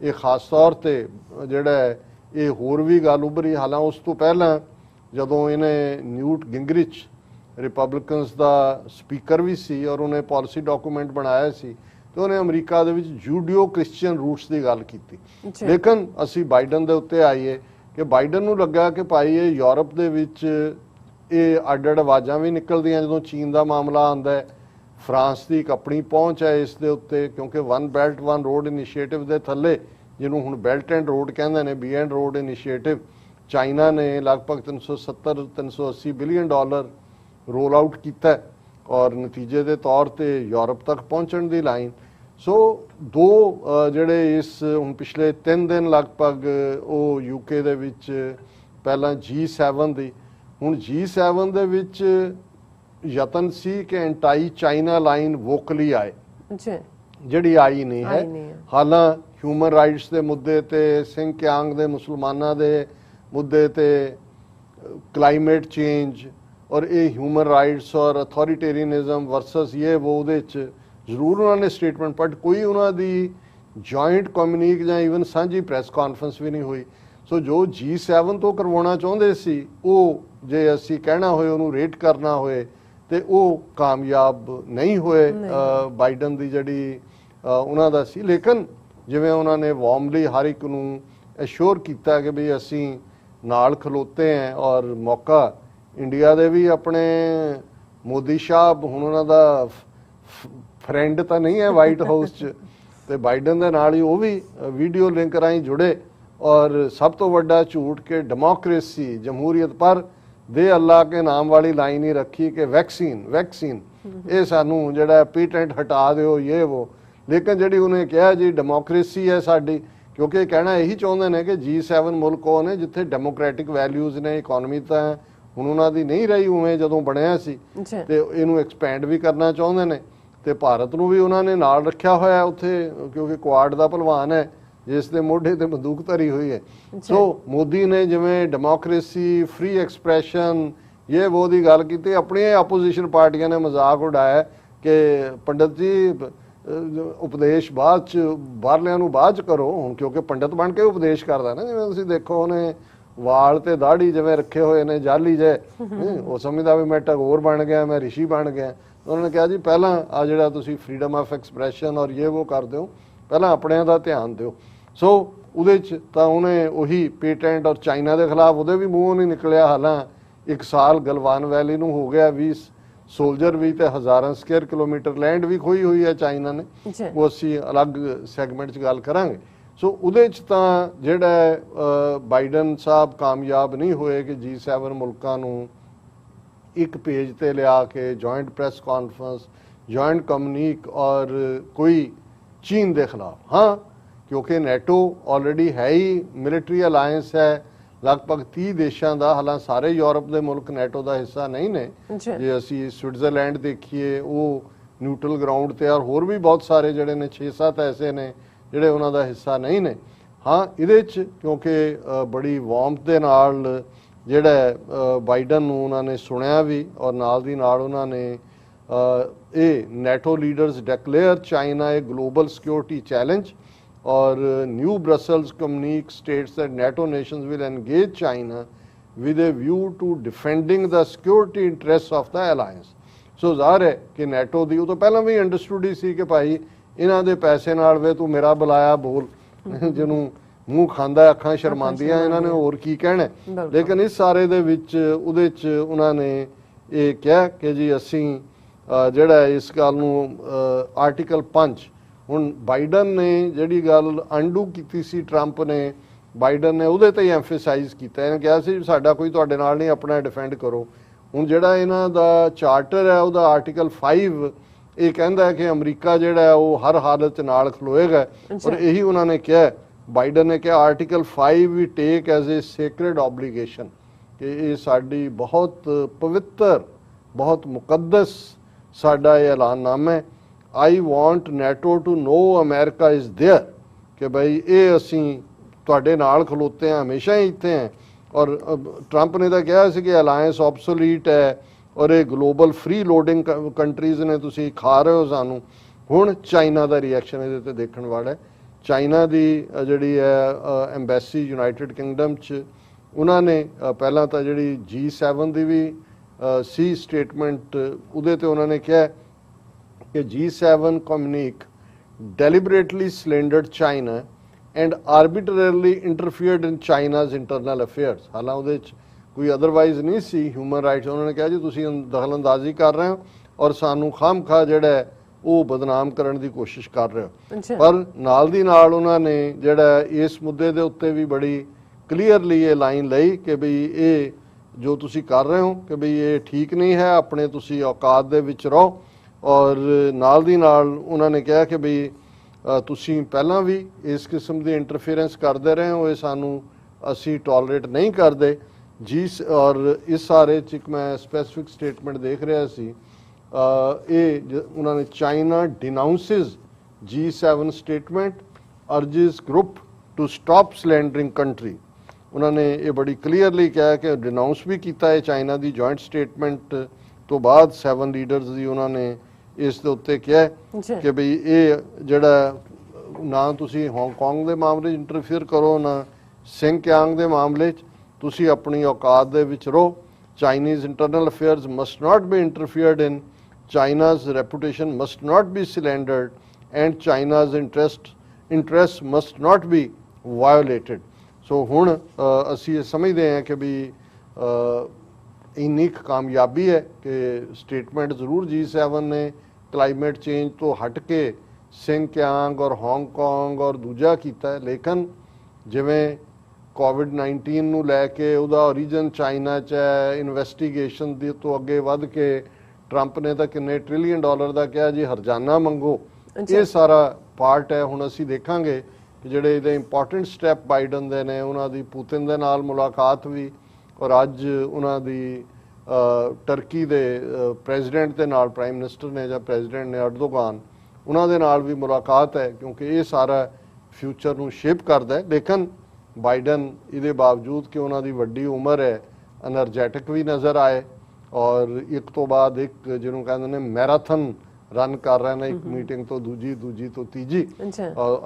ਇਹ ਖਾਸ ਤੌਰ ਤੇ ਜਿਹੜਾ ਇਹ ਹੋਰ ਵੀ ਗੱਲ ਉੱਭਰੀ। ਹਾਲਾਂ ਉਸ ਤੋਂ ਪਹਿਲਾਂ ਜਦੋਂ ਇਹਨੇ ਨਿਊਟ ਗਿੰਗਰਿਚ ਰਿਪਬਲਿਕਨਸ ਦਾ ਸਪੀਕਰ ਵੀ ਸੀ ਔਰ ਉਹਨੇ ਪਾਲਿਸੀ ਡਾਕੂਮੈਂਟ ਬਣਾਇਆ ਸੀ, ਤੇ ਉਹਨੇ ਅਮਰੀਕਾ ਦੇ ਵਿੱਚ ਜੂਡੀਓ ਕ੍ਰਿਸਚੀਅਨ ਰੂਟਸ ਦੀ ਗੱਲ ਕੀਤੀ। ਲੇਕਿਨ ਅਸੀਂ ਬਾਈਡਨ ਦੇ ਉੱਤੇ ਆਈਏ ਕਿ ਬਾਈਡਨ ਨੂੰ ਲੱਗਾ ਕਿ ਭਾਈ ਇਹ ਯੂਰਪ ਦੇ ਵਿੱਚ ਇਹ ਅੱਡ-ਅੱਡ ਆਵਾਜ਼ਾਂ ਵੀ ਨਿਕਲਦੀਆਂ ਜਦੋਂ ਚੀਨ ਦਾ ਮਾਮਲਾ ਆਉਂਦਾ ਹੈ। ਫਰਾਂਸ ਦੀ ਇੱਕ ਆਪਣੀ ਪਹੁੰਚ ਹੈ ਇਸ ਦੇ ਉੱਤੇ, ਕਿਉਂਕਿ one belt one road initiative ਦੇ ਥੱਲੇ, ਜਿਹਨੂੰ ਹੁਣ ਬੈਲਟ ਐਂਡ ਰੋਡ ਕਹਿੰਦੇ ਨੇ, B and road initiative, China ਨੇ ਲਗਭਗ 370-380 ਬਿਲੀਅਨ ਡਾਲਰ ਰੋਲ ਆਊਟ ਕੀਤਾ ਔਰ ਨਤੀਜੇ ਦੇ ਤੌਰ ਤੇ ਯੂਰਪ ਤੱਕ ਪਹੁੰਚਣ ਦੀ ਲਾਈਨ। ਸੋ ਦੋ ਜਿਹੜੇ ਇਸ ਹੁਣ ਪਿਛਲੇ 3 ਦਿਨ ਲਗਭਗ ਉਹ ਯੂਕੇ ਦੇ ਵਿੱਚ, ਪਹਿਲਾਂ G7 ਦੀ, ਹੁਣ G7 ਦੇ ਵਿੱਚ ਯਤਨ ਸੀ ਕਿ ਐਂਟਾਈ ਚਾਈਨਾ ਲਾਈਨ ਵੋਕਲੀ ਆਏ, ਜਿਹੜੀ ਆਈ ਨਹੀਂ ਹੈ। ਹਾਲਾਂ ਹਿਊਮਨ ਰਾਈਟਸ ਦੇ ਮੁੱਦੇ ਤੇ, ਸਿੰਗਕਿਆਂਗ ਦੇ ਮੁਸਲਮਾਨਾਂ ਦੇ ਮੁੱਦੇ ਤੇ, ਕਲਾਈਮੇਟ ਚੇਂਜ ਔਰ ਇਹ ਹਿਊਮਨ ਰਾਈਟਸ ਔਰ ਅਥੋਰੀਟੇਰੀਅਨਿਜ਼ਮ ਵਰਸਸ ਇਹ ਉਹਦੇ 'ਚ ਜ਼ਰੂਰ ਉਹਨਾਂ ਨੇ ਸਟੇਟਮੈਂਟ, ਬਟ ਕੋਈ ਉਹਨਾਂ ਦੀ ਜੁਆਇੰਟ ਕਮਿਊਨੀਕ ਜਾਂ ਈਵਨ ਸਾਂਝੀ ਪ੍ਰੈਸ ਕਾਨਫਰੰਸ ਵੀ ਨਹੀਂ ਹੋਈ। ਸੋ ਜੋ G7 ਤੋਂ ਕਰਵਾਉਣਾ ਚਾਹੁੰਦੇ ਸੀ, ਉਹ ਜੇ ਅਸੀਂ ਕਹਿਣਾ ਹੋਏ, ਉਹਨੂੰ ਰੇਟ ਕਰਨਾ ਹੋਏ, ਤੇ ਉਹ ਕਾਮਯਾਬ ਨਹੀਂ ਹੋਏ। ਬਾਈਡਨ ਦੀ ਜਿਹੜੀ ਉਹਨਾਂ ਦਾ ਸੀ, ਲੇਕਿਨ ਜਿਵੇਂ ਉਹਨਾਂ ਨੇ ਵਾਰਮਲੀ ਹਰ ਇੱਕ ਨੂੰ ਐਸ਼ੋਰ ਕੀਤਾ ਕਿ ਵੀ ਅਸੀਂ ਨਾਲ ਖਲੋਤੇ हैं ਔਰ ਮੌਕਾ ਇੰਡੀਆ ਦੇ ਵੀ ਆਪਣੇ ਮੋਦੀ ਸਾਹਿਬ ਹੁਣ ਉਹਨਾਂ ਦਾ ਫਰੈਂਡ ਤਾਂ ਨਹੀਂ ਹੈ ਵਾਈਟ ਹਾਊਸ 'ਚ, ਤੇ ਬਾਈਡਨ ਦੇ ਨਾਲ ਹੀ ਉਹ ਵੀ ਵੀਡੀਓ ਲਿੰਕ ਰਾਹੀਂ ਜੁੜੇ। ਔਰ ਸਭ ਤੋਂ ਵੱਡਾ ਝੂਠ ਕਿ ਡੈਮੋਕ੍ਰੇਸੀ, ਜਮਹੂਰੀਅਤ, ਪਰ ਦੇ ਅੱਲਾ ਕੇ ਨਾਮ ਵਾਲੀ ਲਾਈਨ ਹੀ ਰੱਖੀ ਕਿ ਵੈਕਸੀਨ ਇਹ ਸਾਨੂੰ ਜਿਹੜਾ ਪੇਟੈਂਟ ਹਟਾ ਦਿਓ, ਇਹ ਉਹ। ਲੇਕਿਨ ਜਿਹੜੀ ਉਹਨੇ ਕਿਹਾ ਜੀ ਡੈਮੋਕ੍ਰੇਸੀ ਹੈ ਸਾਡੀ, ਕਿਉਂਕਿ ਕਹਿਣਾ ਇਹੀ ਚਾਹੁੰਦੇ ਨੇ ਕਿ G7 ਮੁਲਕ ਉਹ ਨੇ ਜਿੱਥੇ ਡੈਮੋਕ੍ਰੈਟਿਕ ਵੈਲਿਊਜ਼ ਨੇ। ਇਕਨੋਮੀ ਤਾਂ ਹੁਣ ਉਹਨਾਂ ਦੀ ਨਹੀਂ ਰਹੀ ਉਵੇਂ ਜਦੋਂ ਬਣਿਆ ਸੀ, ਤੇ ਇਹਨੂੰ ਐਕਸਪੈਂਡ ਵੀ ਕਰਨਾ ਚਾਹੁੰਦੇ ਨੇ। ਤੇ ਭਾਰਤ ਨੂੰ ਵੀ ਉਹਨਾਂ ਨੇ ਨਾਲ ਰੱਖਿਆ ਹੋਇਆ ਉੱਥੇ, ਕਿਉਂਕਿ ਕੁਆਡ ਦਾ ਭਲਵਾਨ ਹੈ ਜਿਸ ਦੇ ਮੋਢੇ ਤੇ ਬੰਦੂਕ ਧਰੀ ਹੋਈ ਹੈ। ਸੋ ਮੋਦੀ ਨੇ ਜਿਵੇਂ ਡੈਮੋਕ੍ਰੇਸੀ, ਫ੍ਰੀ ਐਕਸਪ੍ਰੈਸ਼ਨ, ਇਹ ਉਹ ਦੀ ਗੱਲ ਕੀਤੀ। ਆਪਣੀਆਂ ਆਪੋਜੀਸ਼ਨ ਪਾਰਟੀਆਂ ਨੇ ਮਜ਼ਾਕ ਉਡਾਇਆ ਕਿ ਪੰਡਤ ਜੀ ਉਪਦੇਸ਼ ਬਾਅਦ 'ਚ ਬਾਹਰਲਿਆਂ ਨੂੰ ਬਾਅਦ 'ਚ ਕਰੋ ਹੁਣ, ਕਿਉਂਕਿ ਪੰਡਤ ਬਣ ਕੇ ਉਪਦੇਸ਼ ਕਰਦਾ ਨਾ। ਜਿਵੇਂ ਤੁਸੀਂ ਦੇਖੋ ਉਹਨੇ ਵਾਲ ਤੇ ਦਾੜੀ ਜਿਵੇਂ ਰੱਖੇ ਹੋਏ ਨੇ ਜਾਲੀ ਜੇ, ਉਹ ਸਮਝਦਾ ਵੀ ਮੈਂ ਟੈਗੋਰ ਬਣ ਗਿਆ, ਮੈਂ ਰਿਸ਼ੀ ਬਣ ਗਿਆ। ਉਹਨਾਂ ਨੇ ਕਿਹਾ ਜੀ ਪਹਿਲਾਂ ਆ ਜਿਹੜਾ ਤੁਸੀਂ ਫਰੀडम ਆਫ ਐਕਸਪ੍ਰੈਸ਼ਨ ਔਰ ਇਹ ਉਹ ਕਰਦੇ ਹੋ, ਪਹਿਲਾਂ ਆਪਣਿਆਂ ਦਾ ਧਿਆਨ ਦਿਓ। ਸੋ ਉਹਦੇ 'ਚ ਤਾਂ ਉਹਨੇ ਉਹੀ ਪੇਟੈਂਟ ਔਰ ਚਾਈਨਾ ਦੇ ਖਿਲਾਫ ਉਹਦੇ ਵੀ ਮੂੰਹੋਂ ਨਹੀਂ ਨਿਕਲਿਆ। ਹਾਲਾਂ 1 ਸਾਲ ਗਲਵਾਨ ਵੈਲੀ ਨੂੰ ਹੋ ਗਿਆ, ਸੋਲਜਰ ਵੀ ਤੇ ਹਜ਼ਾਰਾਂ ਸਕੁਅਰ ਕਿਲੋਮੀਟਰ ਲੈਂਡ ਵੀ ਖੋਈ ਹੋਈ ਹੈ ਚਾਈਨਾ ਨੇ, ਜੀ ਉਹ ਅਸੀਂ ਅਲੱਗ ਸੈਗਮੈਂਟ 'ਚ ਗੱਲ ਕਰਾਂਗੇ। ਸੋ ਉਹਦੇ 'ਚ ਤਾਂ ਜਿਹੜਾ ਬਾਈਡਨ ਸਾਹਿਬ ਕਾਮਯਾਬ ਨਹੀਂ ਹੋਏ ਕਿ G7 ਮੁਲਕਾਂ ਨੂੰ ਇੱਕ ਪੇਜ ਤੇ ਲਿਆ ਕੇ ਜੁਆਇੰਟ ਪ੍ਰੈਸ ਕਾਨਫਰੰਸ, ਜੁਆਇੰਟ ਕਮਿਊਨੀਕ ਔਰ ਕੋਈ ਚੀਨ ਦੇ ਖਿਲਾਫ। ਹਾਂ, ਕਿਉਂਕਿ ਨੈਟੋ ਆਲਰੇਡੀ ਹੈ ਹੀ ਮਿਲਟਰੀ ਅਲਾਇੰਸ ਹੈ ਲਗਭਗ 30 ਦੇਸ਼ਾਂ ਦਾ, ਹਾਲਾਂ ਸਾਰੇ ਯੂਰਪ ਦੇ ਮੁਲਕ ਨੈਟੋ ਦਾ ਹਿੱਸਾ ਨਹੀਂ ਨੇ। ਜੀ ਜੇ ਅਸੀਂ ਸਵਿਟਜ਼ਰਲੈਂਡ ਦੇਖੀਏ ਉਹ ਨਿਊਟਰਲ ਗਰਾਊਂਡ ਤੇ, ਔਰ ਹੋਰ ਵੀ ਬਹੁਤ ਸਾਰੇ ਜਿਹੜੇ ਨੇ 6-7 ਐਸੇ ਨੇ ਜਿਹੜੇ ਉਹਨਾਂ ਦਾ ਹਿੱਸਾ ਨਹੀਂ ਨੇ। ਹਾਂ, ਇਹਦੇ 'ਚ ਕਿਉਂਕਿ ਬੜੀ ਵਾਰਮਥ ਦੇ ਨਾਲ ਜਿਹੜਾ ਬਾਈਡਨ ਨੂੰ ਉਹਨਾਂ ਨੇ ਸੁਣਿਆ ਵੀ, ਔਰ ਨਾਲ ਦੀ ਨਾਲ ਉਹਨਾਂ ਨੇ ਇਹ NATO leaders declare China a global security challenge, ਔਰ new Brussels communique states that NATO nations will engage China with a view to defending the security interests of the alliance। ਸੋ ਜ਼ਾਹਰ ਹੈ ਕਿ ਨੈਟੋ ਦੀ ਉਹ ਤੋਂ ਪਹਿਲਾਂ ਵੀ ਅੰਡਰਸਟੂਡ ਹੀ ਸੀ ਕਿ ਭਾਈ ਇਹਨਾਂ ਦੇ ਪੈਸੇ ਨਾਲ ਵੇ ਤੂੰ ਮੇਰਾ ਬੁਲਾਇਆ ਬੋਲ, ਜਿਹਨੂੰ ਮੂੰਹ ਖਾਂਦਾ ਅੱਖਾਂ ਸ਼ਰਮਾਂਦੀਆਂ, ਇਹਨਾਂ ਨੇ ਹੋਰ ਕੀ ਕਹਿਣਾ। ਲੇਕਿਨ ਇਸ ਸਾਰੇ ਦੇ ਵਿੱਚ ਉਹਦੇ 'ਚ ਉਹਨਾਂ ਨੇ ਇਹ ਕਿਹਾ ਕਿ ਜੀ ਅਸੀਂ ਜਿਹੜਾ ਇਸ ਗੱਲ ਨੂੰ ਆਰਟੀਕਲ 5, ਹੁਣ ਬਾਈਡਨ ਨੇ ਜਿਹੜੀ ਗੱਲ ਅੰਡੂ ਕੀਤੀ ਸੀ ਟਰੰਪ ਨੇ, ਬਾਈਡਨ ਨੇ ਉਹਦੇ ਤੇ ਹੀ ਐਮਫੇਸਾਈਜ਼ ਕੀਤਾ। ਇਹਨੇ ਕਿਹਾ ਸੀ ਸਾਡਾ ਕੋਈ ਤੁਹਾਡੇ ਨਾਲ ਨਹੀਂ, ਆਪਣਾ ਡਿਫੈਂਡ ਕਰੋ। ਹੁਣ ਜਿਹੜਾ ਇਹਨਾਂ ਦਾ ਚਾਰਟਰ ਹੈ ਉਹਦਾ ਆਰਟੀਕਲ 5 ਇਹ ਕਹਿੰਦਾ ਹੈ ਕਿ ਅਮਰੀਕਾ ਜਿਹੜਾ ਉਹ ਹਰ ਹਾਲਤ 'ਚ ਨਾਲ ਖਲੋਏਗਾ, ਔਰ ਇਹੀ ਉਹਨਾਂ ਨੇ ਕਿਹਾ, ਬਾਈਡਨ ਨੇ ਕਿਹਾ article 5 we take as a sacred obligation, ਕਿ ਇਹ ਸਾਡੀ ਬਹੁਤ ਪਵਿੱਤਰ, ਬਹੁਤ ਮੁਕੱਦਸ ਸਾਡਾ ਇਹ ਐਲਾਨਨਾਮਾ ਹੈ। I want NATO to know America is there, ਕਿ ਭਾਈ ਇਹ ਅਸੀਂ ਤੁਹਾਡੇ ਨਾਲ ਖਲੋਤੇ ਹਾਂ, ਹਮੇਸ਼ਾ ਹੀ ਇੱਥੇ ਹੈ। ਔਰ ਟਰੰਪ ਨੇ ਤਾਂ ਕਿਹਾ ਸੀ ਕਿ ਅਲਾਇੰਸ ਆਬਸੋਲੀਟ ਹੈ ਔਰ ਇਹ ਗਲੋਬਲ ਫ੍ਰੀ ਲੋਡਿੰਗ ਕੰਟਰੀਜ਼ ਨੇ, ਤੁਸੀਂ ਖਾ ਰਹੇ ਹੋ ਸਾਨੂੰ। ਹੁਣ ਚਾਈਨਾ ਦਾ ਰਿਐਕਸ਼ਨ ਇਹਦੇ ਤੇ ਦੇਖਣ ਵਾਲਾ ਹੈ। ਚਾਈਨਾ ਦੀ ਜਿਹੜੀ ਹੈ ਐਮਬੈਸੀ ਯੂਨਾਈਟਿਡ ਕਿੰਗਡਮ 'ਚ, ਉਹਨਾਂ ਨੇ ਪਹਿਲਾਂ ਤਾਂ ਜਿਹੜੀ G7 ਦੀ ਵੀ ਸੀ ਸਟੇਟਮੈਂਟ, ਉਹਦੇ ਤੇ ਉਹਨਾਂ ਨੇ ਕਿਹਾ ਕਿ G7 communique deliberately slandered China and arbitrarily interfered in China's internal affairs। ਹਾਲਾਂ ਉਹਦੇ 'ਚ ਕੋਈ ਅਦਰਵਾਈਜ਼ ਨਹੀਂ ਸੀ ਹਿਊਮਨ ਰਾਈਟਸ। ਉਹਨਾਂ ਨੇ ਕਿਹਾ ਜੀ ਤੁਸੀਂ ਦਖਲਅੰਦਾਜ਼ੀ ਕਰ ਰਹੇ ਹੋ ਔਰ ਸਾਨੂੰ ਖਾਮਖਾ ਜਿਹੜਾ ਉਹ ਬਦਨਾਮ ਕਰਨ ਦੀ ਕੋਸ਼ਿਸ਼ ਕਰ ਰਹੇ ਹੋ। ਪਰ ਨਾਲ ਦੀ ਨਾਲ ਉਹਨਾਂ ਨੇ ਜਿਹੜਾ ਇਸ ਮੁੱਦੇ ਦੇ ਉੱਤੇ ਵੀ ਬੜੀ ਕਲੀਅਰਲੀ ਇਹ ਲਾਈਨ ਲਈ ਕਿ ਬਈ ਇਹ ਜੋ ਤੁਸੀਂ ਕਰ ਰਹੇ ਹੋ ਕਿ ਬਈ ਇਹ ਠੀਕ ਨਹੀਂ ਹੈ, ਆਪਣੇ ਤੁਸੀਂ ਔਕਾਤ ਦੇ ਵਿੱਚ ਰਹੋ। ਔਰ ਨਾਲ ਦੀ ਨਾਲ ਉਹਨਾਂ ਨੇ ਕਿਹਾ ਕਿ ਬਈ ਤੁਸੀਂ ਪਹਿਲਾਂ ਵੀ ਇਸ ਕਿਸਮ ਦੀ ਇੰਟਰਫੇਰੈਂਸ ਕਰਦੇ ਰਹੇ ਹੋ, ਇਹ ਸਾਨੂੰ ਅਸੀਂ ਟੋਲਰੇਟ ਨਹੀਂ ਕਰਦੇ ਜੀ। ਔਰ ਇਸ ਸਾਰੇ 'ਚ ਇੱਕ ਮੈਂ ਸਪੈਸੀਫਿਕ ਸਟੇਟਮੈਂਟ ਦੇਖ ਰਿਹਾ ਸੀ, ਇਹ ਉਹਨਾਂ ਨੇ China denounces G7 statement, urges group to stop slandering country. ਉਹਨਾਂ ਨੇ ਇਹ ਬੜੀ ਕਲੀਅਰਲੀ ਕਿਹਾ ਕਿ ਡਿਨਾਊਂਸ ਵੀ ਕੀਤਾ ਹੈ ਚਾਈਨਾ ਦੀ ਜੁਆਇੰਟ ਸਟੇਟਮੈਂਟ ਤੋਂ ਬਾਅਦ 7 ਲੀਡਰਸ ਦੀ ਉਹਨਾਂ ਨੇ ਇਸ ਦੇ ਉੱਤੇ ਕਿਹਾ ਕਿ ਬਈ ਇਹ ਜਿਹੜਾ ਨਾ ਤੁਸੀਂ ਹਾਂਗਕਾਂਗ ਦੇ ਮਾਮਲੇ 'ਚ ਇੰਟਰਫੇਅਰ ਕਰੋ, ਨਾ ਸਿੰਗਕਿਆਂਗ ਦੇ ਮਾਮਲੇ 'ਚ, ਤੁਸੀਂ ਆਪਣੀ ਔਕਾਤ ਦੇ ਵਿੱਚ ਰਹੋ। Chinese internal affairs must not be interfered in, China's reputation must not be slandered and China's interest must not be violated. So ਹੁਣ ਅਸੀਂ ਇਹ ਸਮਝਦੇ ਹਾਂ ਕਿ ਵੀ ਇੰਨੀ ਕਾਮਯਾਬੀ ਹੈ ਕਿ ਸਟੇਟਮੈਂਟ ਜ਼ਰੂਰ G7 ਨੇ ਕਲਾਈਮੇਟ ਚੇਂਜ ਤੋਂ ਹਟ ਕੇ ਸਿੰਗਕਿਆਂਗ ਔਰ ਹਾਂਗਕਾਂਗ ਔਰ ਦੂਜਾ ਕੀਤਾ ਹੈ, ਲੇਕਿਨ ਜਿਵੇਂ ਕੋਵਿਡ-19 ਨੂੰ ਲੈ ਕੇ ਉਹਦਾ ਓਰੀਜਨ ਚਾਈਨਾ 'ਚ ਹੈ, ਇਨਵੈਸਟੀਗੇਸ਼ਨ ਦੇ ਤੋਂ ਅੱਗੇ ਵੱਧ ਕੇ ਟਰੰਪ ਨੇ ਤਾਂ ਕਿੰਨੇ $1 ਟ੍ਰਿਲੀਅਨ ਦਾ ਕਿਹਾ ਜੀ ਹਰਜਾਨਾ ਮੰਗੋ, ਇਹ ਸਾਰਾ ਪਾਰਟ ਹੈ। ਹੁਣ ਅਸੀਂ ਦੇਖਾਂਗੇ ਕਿ ਜਿਹੜੇ ਇਹਦੇ ਇੰਪੋਰਟੈਂਟ ਸਟੈਪ ਬਾਈਡਨ ਦੇ ਨੇ, ਉਹਨਾਂ ਦੀ ਪੁਤਿਨ ਦੇ ਨਾਲ ਮੁਲਾਕਾਤ ਵੀ, ਔਰ ਅੱਜ ਉਹਨਾਂ ਦੀ ਟਰਕੀ ਦੇ ਪ੍ਰੈਜ਼ੀਡੈਂਟ ਦੇ ਨਾਲ, ਪ੍ਰਾਈਮ ਮਿਨਿਸਟਰ ਨੇ ਜਾਂ ਪ੍ਰੈਜ਼ੀਡੈਂਟ ਨੇ ਅਰਦੋਗਾਨ, ਉਹਨਾਂ ਦੇ ਨਾਲ ਵੀ ਮੁਲਾਕਾਤ ਹੈ, ਕਿਉਂਕਿ ਇਹ ਸਾਰਾ ਫਿਊਚਰ ਨੂੰ ਸ਼ੇਪ ਕਰਦਾ ਹੈ। ਲੇਕਿਨ ਬਾਈਡਨ ਇਹਦੇ ਬਾਵਜੂਦ ਕਿ ਉਹਨਾਂ ਦੀ ਵੱਡੀ ਉਮਰ ਹੈ, ਐਨਰਜੈਟਿਕ ਵੀ ਨਜ਼ਰ ਆਏ ਔਰ ਇੱਕ ਤੋਂ ਬਾਅਦ ਇੱਕ ਜਿਹਨੂੰ ਕਹਿੰਦੇ ਨੇ ਮੈਰਾਥਨ ਰਨ ਕਰ ਰਹੇ ਨੇ, ਇੱਕ ਮੀਟਿੰਗ ਤੋਂ ਦੂਜੀ ਤੋਂ ਤੀਜੀ।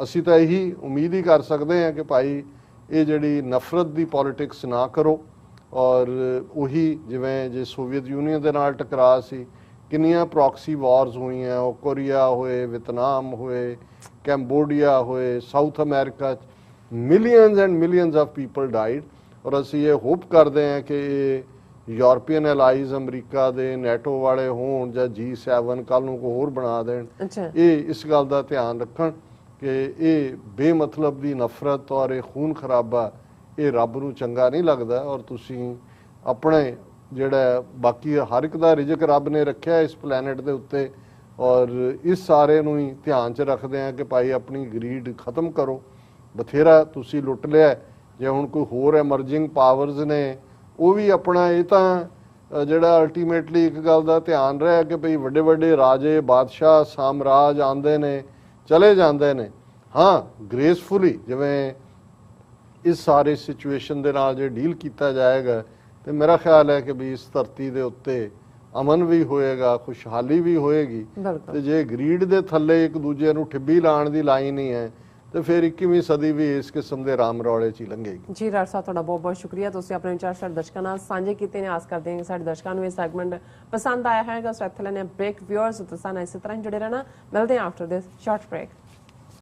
ਅਸੀਂ ਤਾਂ ਇਹੀ ਉਮੀਦ ਹੀ ਕਰ ਸਕਦੇ ਹਾਂ ਕਿ ਭਾਈ ਇਹ ਜਿਹੜੀ ਨਫ਼ਰਤ ਦੀ ਪੋਲਿਟਿਕਸ ਨਾ ਕਰੋ, ਔਰ ਉਹੀ ਜਿਵੇਂ ਜੇ ਸੋਵੀਅਤ ਯੂਨੀਅਨ ਦੇ ਨਾਲ ਟਕਰਾਅ ਸੀ, ਕਿੰਨੀਆਂ ਪ੍ਰੋਕਸੀ ਵਾਰਸ ਹੋਈਆਂ, ਉਹ ਕੋਰੀਆ ਹੋਏ, ਵਿਤਨਾਮ ਹੋਏ, ਕੈਂਬੋਡੀਆ ਹੋਏ, ਸਾਊਥ ਅਮਰੀਕਾ 'ਚ millions and millions of people died. ਔਰ ਅਸੀਂ ਇਹ ਹੋਪ ਕਰਦੇ ਹਾਂ ਕਿ ਯੂਰਪੀਅਨ ਅਲਾਈਜ਼ ਅਮਰੀਕਾ ਦੇ ਨੈਟੋ ਵਾਲੇ ਹੋਣ ਜਾਂ G7 ਕੱਲ ਨੂੰ ਕੋਈ ਹੋਰ ਬਣਾ ਦੇਣ, ਅੱਛਾ ਇਹ ਇਸ ਗੱਲ ਦਾ ਧਿਆਨ ਰੱਖਣ ਕਿ ਇਹ ਬੇਮਤਲਬ ਦੀ ਨਫ਼ਰਤ ਔਰ ਇਹ ਖੂਨ ਖਰਾਬਾ ਇਹ ਰੱਬ ਨੂੰ ਚੰਗਾ ਨਹੀਂ ਲੱਗਦਾ। ਔਰ ਤੁਸੀਂ ਆਪਣੇ ਜਿਹੜਾ ਬਾਕੀ ਹਰ ਇੱਕ ਦਾ ਰਿਜ਼ਕ ਰੱਬ ਨੇ ਰੱਖਿਆ ਇਸ ਪਲੈਨਟ ਦੇ ਉੱਤੇ, ਔਰ ਇਸ ਸਾਰੇ ਨੂੰ ਹੀ ਧਿਆਨ 'ਚ ਰੱਖਦੇ ਆ ਕਿ ਭਾਈ ਆਪਣੀ ਗਰੀਡ ਖਤਮ ਕਰੋ। ਬਥੇਰਾ ਤੁਸੀਂ ਲੁੱਟ ਲਿਆ। ਜੇ ਹੁਣ ਕੋਈ ਹੋਰ ਐਮਰਜਿੰਗ ਪਾਵਰਸ ਨੇ ਉਹ ਵੀ ਆਪਣਾ, ਇਹ ਤਾਂ ਜਿਹੜਾ ਅਲਟੀਮੇਟਲੀ ਇੱਕ ਗੱਲ ਦਾ ਧਿਆਨ ਰਿਹਾ ਕਿ ਭਈ ਵੱਡੇ ਵੱਡੇ ਰਾਜੇ ਬਾਦਸ਼ਾਹ ਸਾਮਰਾਜ ਆਉਂਦੇ ਨੇ ਚਲੇ ਜਾਂਦੇ ਨੇ, ਹਾਂ ਗ੍ਰੇਸਫੁਲੀ, ਜਿਵੇਂ ਇਸ ਸਾਰੇ ਸਿਚੁਏਸ਼ਨ ਦੇ ਨਾਲ ਜੇ ਡੀਲ ਕੀਤਾ ਜਾਏਗਾ ਤੇ ਮੇਰਾ ਖਿਆਲ ਹੈ ਕਿ ਵੀ ਇਸ ਧਰਤੀ ਦੇ ਉੱਤੇ ਅਮਨ ਵੀ ਹੋਏਗਾ, ਖੁਸ਼ਹਾਲੀ ਵੀ ਹੋਏਗੀ। ਬਿਲਕੁਲ ਤੇ ਜੇ ਗਰੀਡ ਦੇ ਥੱਲੇ ਇੱਕ ਦੂਜੇ ਨੂੰ ਠਿੱਬੀ ਲਾਉਣ ਦੀ ਲਾਈਨ ਹੀ ਹੈ ਤੇ ਫਿਰ 21ਵੀਂ ਸਦੀ ਵੀ ਇਸ ਕਿਸਮ ਦੇ ਰਾਮ ਰੌਲੇ 'ਚ ਹੀ ਲੰਘੇਗੀ। ਜੀ ਰਾਜ ਸਾਹਿਬ, ਤੁਹਾਡਾ ਬਹੁਤ ਬਹੁਤ ਸ਼ੁਕਰੀਆ। ਤੁਸੀਂ ਆਪਣੇ ਵਿਚਾਰ ਸਾਡੇ ਦਰਸ਼ਕਾਂ ਨਾਲ ਸਾਂਝੇ ਕੀਤੇ ਨੇ। ਆਸ ਕਰਦੇ ਹਾਂ ਕਿ ਸਾਡੇ ਦਰਸ਼ਕਾਂ ਨੂੰ ਇਹ ਸੈਗਮੈਂਟ ਪਸੰਦ ਆਇਆ ਹੋਵੇਗਾ। ਸੋ ਇੱਥੇ ਲੈਣੇ ਬ੍ਰੇਕ। ਵਿਊਅਰਸ ਤੁਸੀਂ ਨਾਲ ਇਸੇ ਤਰ੍ਹਾਂ ਹੀ ਜੁੜੇ ਰਹਿਣਾ। ਮਿਲਦੇ ਹਾਂ ਆਫਟਰ ਦਿਸ ਸ਼ਾਰਟ ਬ੍ਰੇਕ।